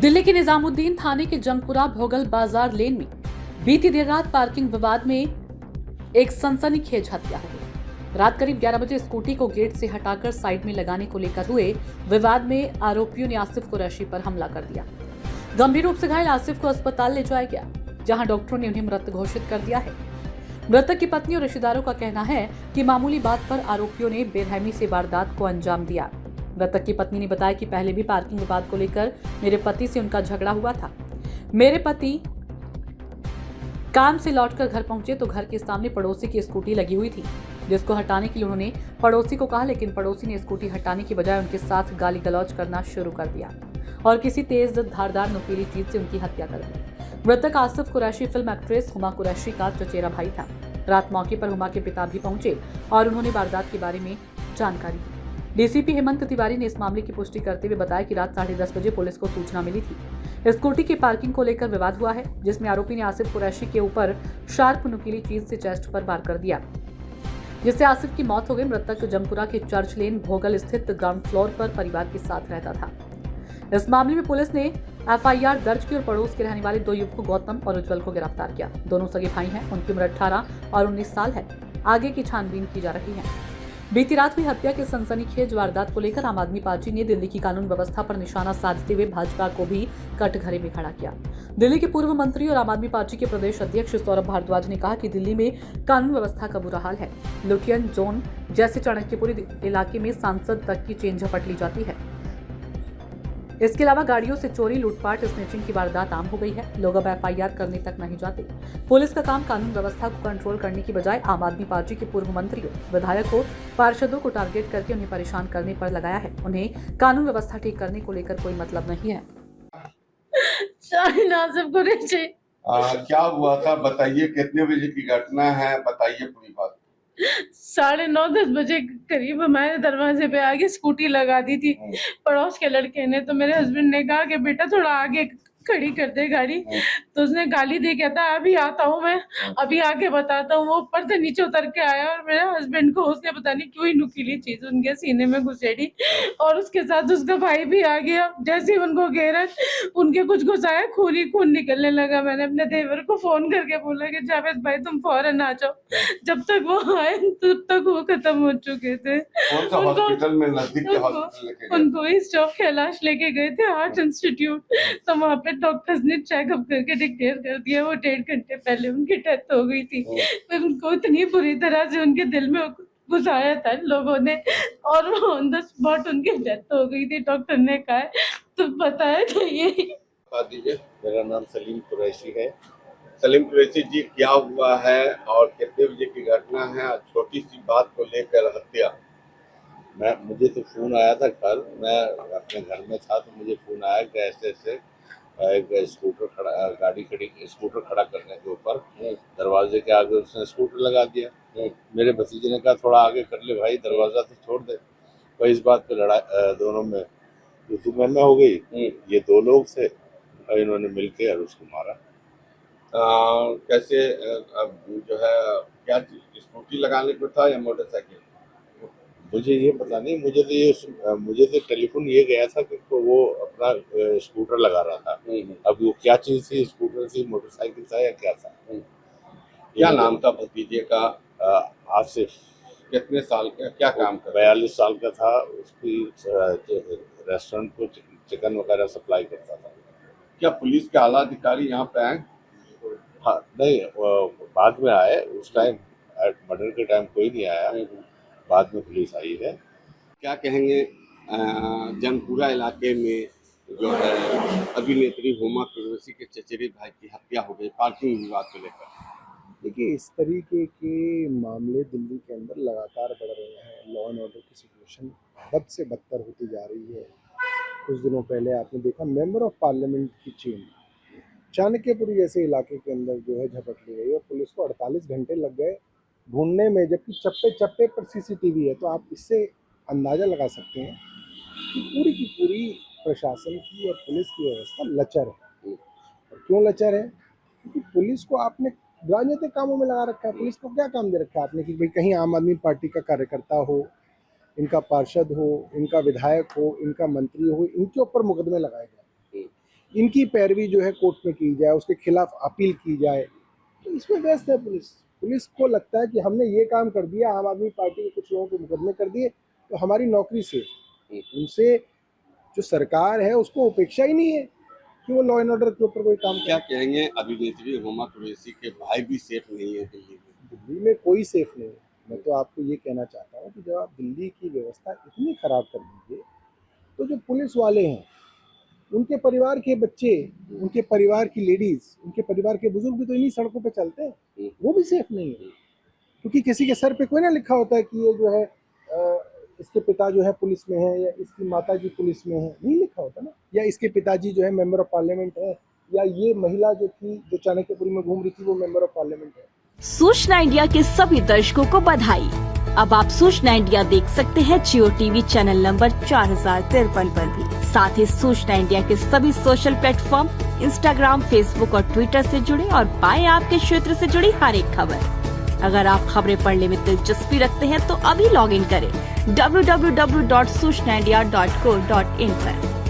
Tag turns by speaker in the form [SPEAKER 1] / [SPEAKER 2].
[SPEAKER 1] दिल्ली के निजामुद्दीन थाने के जंगपुरा भोगल बाजार लेन में बीती देर रात पार्किंग विवाद में एक सनसनीखेज हत्या हो गई। रात करीब 11 बजे स्कूटी को गेट से हटाकर साइड में लगाने को लेकर हुए विवाद में आरोपियों ने आसिफ कुरैशी पर हमला कर दिया। गंभीर रूप से घायल आसिफ को अस्पताल ले जाया गया, जहां डॉक्टरों ने उन्हें मृत घोषित कर दिया है। मृतक की पत्नी और रिश्तेदारों का कहना है कि मामूली बात पर आरोपियों ने बेरहमी से वारदात को अंजाम दिया। मृतक की पत्नी ने बताया कि पहले भी पार्किंग विवाद को लेकर मेरे पति से उनका झगड़ा हुआ था। मेरे पति काम से लौटकर घर पहुंचे तो घर के सामने पड़ोसी की स्कूटी लगी हुई थी, जिसको हटाने के लिए उन्होंने पड़ोसी को कहा, लेकिन पड़ोसी ने स्कूटी हटाने की बजाय उनके साथ गाली गलौज करना शुरू कर दिया और किसी तेज धारदार नुकीली चीज से उनकी हत्या कर दी। मृतक आसिफ कुरैशी फिल्म एक्ट्रेस हुमा कुरैशी का चचेरा भाई था। रात मौके पर हुमा के पिता भी पहुंचे और उन्होंने वारदात के बारे में जानकारी दी। डीसीपी हेमंत तिवारी ने इस मामले की पुष्टि करते हुए बताया कि रात 10:30 बजे पुलिस को सूचना मिली थी। स्कूटी की पार्किंग को लेकर विवाद हुआ है, जिसमें आरोपी ने आसिफ कुरैशी के ऊपर शार्प नुकीली चीज से चेस्ट पर वार कर दिया, जिससे आसिफ की मौत हो गई। मृतक जंगपुरा के चर्च लेन भोगल स्थित ग्राउंड फ्लोर पर परिवार के साथ रहता था। इस मामले में पुलिस ने एफआईआर दर्ज की और पड़ोस के रहने वाले दो युवकों गौतम और उज्जवल को गिरफ्तार किया। दोनों सगे भाई हैं, उनकी उम्र 18 और 19 साल है। आगे की छानबीन की जा रही है। बीती रात हुई हत्या के सनसनीखेज वारदात को लेकर आम आदमी पार्टी ने दिल्ली की कानून व्यवस्था पर निशाना साधते हुए भाजपा को भी कटघरे में खड़ा किया। दिल्ली के पूर्व मंत्री और आम आदमी पार्टी के प्रदेश अध्यक्ष सौरभ भारद्वाज ने कहा कि दिल्ली में कानून व्यवस्था का बुरा हाल है। लुटियन जोन जैसे चाणक्यपुरी इलाके में सांसद तक की चेन झपट ली जाती है। इसके अलावा गाड़ियों से चोरी, लूटपाट, स्नैचिंग की वारदात आम हो गई है। लोग अब एफआईआर करने तक नहीं जाते। पुलिस का काम कानून व्यवस्था को कंट्रोल करने की बजाय आम आदमी पार्टी के पूर्व मंत्रियों, विधायकों, पार्षदों को टारगेट करके उन्हें परेशान करने पर लगाया है। उन्हें कानून व्यवस्था ठीक करने को लेकर कोई मतलब नहीं है।
[SPEAKER 2] क्या हुआ था बताइए, कितने बजे की घटना है, बताइए पूरी बात।
[SPEAKER 3] 9:30-10 बजे करीब हमारे दरवाजे पे आगे स्कूटी लगा दी थी पड़ोस के लड़के ने। तो मेरे हस्बैंड ने कहा कि बेटा थोड़ा आगे खड़ी कर दे गाड़ी। तो उसने गाली दी, कहता अभी आता हूँ मैं, अभी आके बताता हूँ। वो ऊपर से नीचे उतर के आया और मेरे हस्बैंड को उसने पता नहीं क्यों ही नुकीली चीज उनके सीने में घुसेड़ी और उसके साथ उसका भाई भी आ गया। जैसे ही उनको घेरा, उनके कुछ घुसाया, खून ही खून निकलने लगा। मैंने अपने देवर को फोन करके बोला कि जावेद भाई तुम फौरन आ जाओ। जब तक वो आए तब तक वो खत्म हो चुके थे।
[SPEAKER 2] कौन सा हॉस्पिटल में, नजदीक के हॉस्पिटल लेके गए?
[SPEAKER 3] उनको इस चौक कैलाश लेके गए थे, हार्ट इंस्टीट्यूट। तो वहाँ पे डॉक्टर्स ने चेकअप करके डिक्लेयर कर दिया वो 1.5 घंटे पहले उनकी डेथ हो गई थी। फिर उनको इतनी बुरी तरह से उनके दिल में घुसाया था लोगों ने और वो ऑन द स्पॉट उनकी डेथ हो गई थी। डॉक्टर ने कहा तो बताया था ये।
[SPEAKER 2] बता दीजिए। मेरा नाम सलीम कुरैशी है। सलीम कुरैशी जी, क्या हुआ है और कितने बजे की घटना है? छोटी सी बात को लेकर हत्या।
[SPEAKER 4] मुझे तो फोन आया था कल, मैं अपने घर में था तो मुझे फोन आया कि ऐसे ऐसे एक स्कूटर खड़ा करने के ऊपर दरवाजे के आगे उसने स्कूटर लगा दिया। मेरे भतीजे ने कहा थोड़ा आगे कर ले भाई, दरवाजा तो छोड़ दे। तो इस बात पे लड़ाई दोनों में तू हो गई। ये दो लोग थे और इन्होंने मिलके और उसको मारा।
[SPEAKER 2] कैसे जो है, क्या स्कूटी लगाने को था या मोटरसाइकिल?
[SPEAKER 4] मुझे ये पता नहीं, मुझे तो टेलीफोन ये गया था कि वो अपना स्कूटर लगा रहा था। अब वो क्या चीज थी, स्कूटर थी, मोटरसाइकिल था या क्या था?
[SPEAKER 2] क्या नाम था भतीजे का?
[SPEAKER 4] आसिफ।
[SPEAKER 2] कितने साल का, क्या काम कर?
[SPEAKER 4] 42 साल का था। उसकी रेस्टोरेंट को चिकन वगैरह सप्लाई करता था।
[SPEAKER 2] क्या पुलिस के आला अधिकारी यहाँ पे आए?
[SPEAKER 4] हाँ, नहीं, बाद में आए। उस टाइम मर्डर के टाइम कोई नहीं आया, बाद में पुलिस आई है।
[SPEAKER 2] क्या कहेंगे जंगपुरा इलाके में जो है अभिनेत्री हुमा कुरैशी के चचेरे भाई की हत्या हो गई पार्किंग विवाद को लेकर?
[SPEAKER 5] देखिए, इस तरीके के मामले दिल्ली के अंदर लगातार बढ़ रहे हैं। लॉ एंड ऑर्डर की सिचुएशन बद से बदतर होती जा रही है। कुछ दिनों पहले आपने देखा मेंबर ऑफ पार्लियामेंट की चेन चाणक्यपुरी जैसे इलाके के अंदर जो है झपट ली गई और पुलिस को 48 घंटे लग गए ढूंढने में, जबकि चप्पे चप्पे पर सीसीटीवी है। तो आप इससे अंदाज़ा लगा सकते हैं कि पूरी की पूरी प्रशासन की और पुलिस की व्यवस्था लचर है। और क्यों लचर है? क्योंकि पुलिस को आपने राजनीतिक कामों में लगा रखा है। पुलिस को क्या काम दे रखा है आपने कि भाई कहीं आम आदमी पार्टी का कार्यकर्ता हो, इनका पार्षद हो, इनका विधायक हो, इनका मंत्री हो, इनके ऊपर मुकदमे लगाए जाए। इनकी पैरवी जो है कोर्ट में की जाए, उसके खिलाफ अपील की जाए। तो इसमें व्यस्त है पुलिस। पुलिस को लगता है कि हमने ये काम कर दिया, आम आदमी पार्टी के कुछ लोगों के मुकदमे कर दिए तो हमारी नौकरी सेफ। उनसे जो सरकार है उसको उपेक्षा ही नहीं है कि वो लॉ एंड ऑर्डर के ऊपर कोई काम
[SPEAKER 2] क्या कहेंगे, अभिनेत्री हुमा कुरैशी के भाई भी सेफ नहीं है दिल्ली में?
[SPEAKER 5] दिल्ली में कोई सेफ नहीं है। मैं तो आपको ये कहना चाहता हूँ कि जब आप दिल्ली की व्यवस्था इतनी खराब कर दीजिए तो जो पुलिस वाले हैं, उनके परिवार के बच्चे, उनके परिवार की लेडीज, उनके परिवार के बुजुर्ग भी तो इन्हीं सड़कों पे चलते हैं, वो भी सेफ नहीं है। क्योंकि किसी के सर पे कोई ना लिखा होता है कि ये जो है इसके पिता जो है पुलिस में है या इसकी माता जी पुलिस में है, नहीं लिखा होता ना। या इसके पिताजी जो है मेंबर ऑफ पार्लियामेंट है, या ये महिला जो थी जो चाणक्यपुरी में घूम रही थी वो मेंबर ऑफ पार्लियामेंट है।
[SPEAKER 6] सूचना इंडिया के सभी दर्शकों को बधाई। अब आप सूचना इंडिया देख सकते हैं जियो टीवी चैनल नंबर 4053 पर भी। साथ ही सूचना इंडिया के सभी सोशल प्लेटफॉर्म इंस्टाग्राम, फेसबुक और ट्विटर से जुड़े और पाएं आपके क्षेत्र से जुड़ी हर एक खबर। अगर आप खबरें पढ़ने में दिलचस्पी रखते हैं तो अभी लॉग इन करें www.सूचनाindia.co.in पर।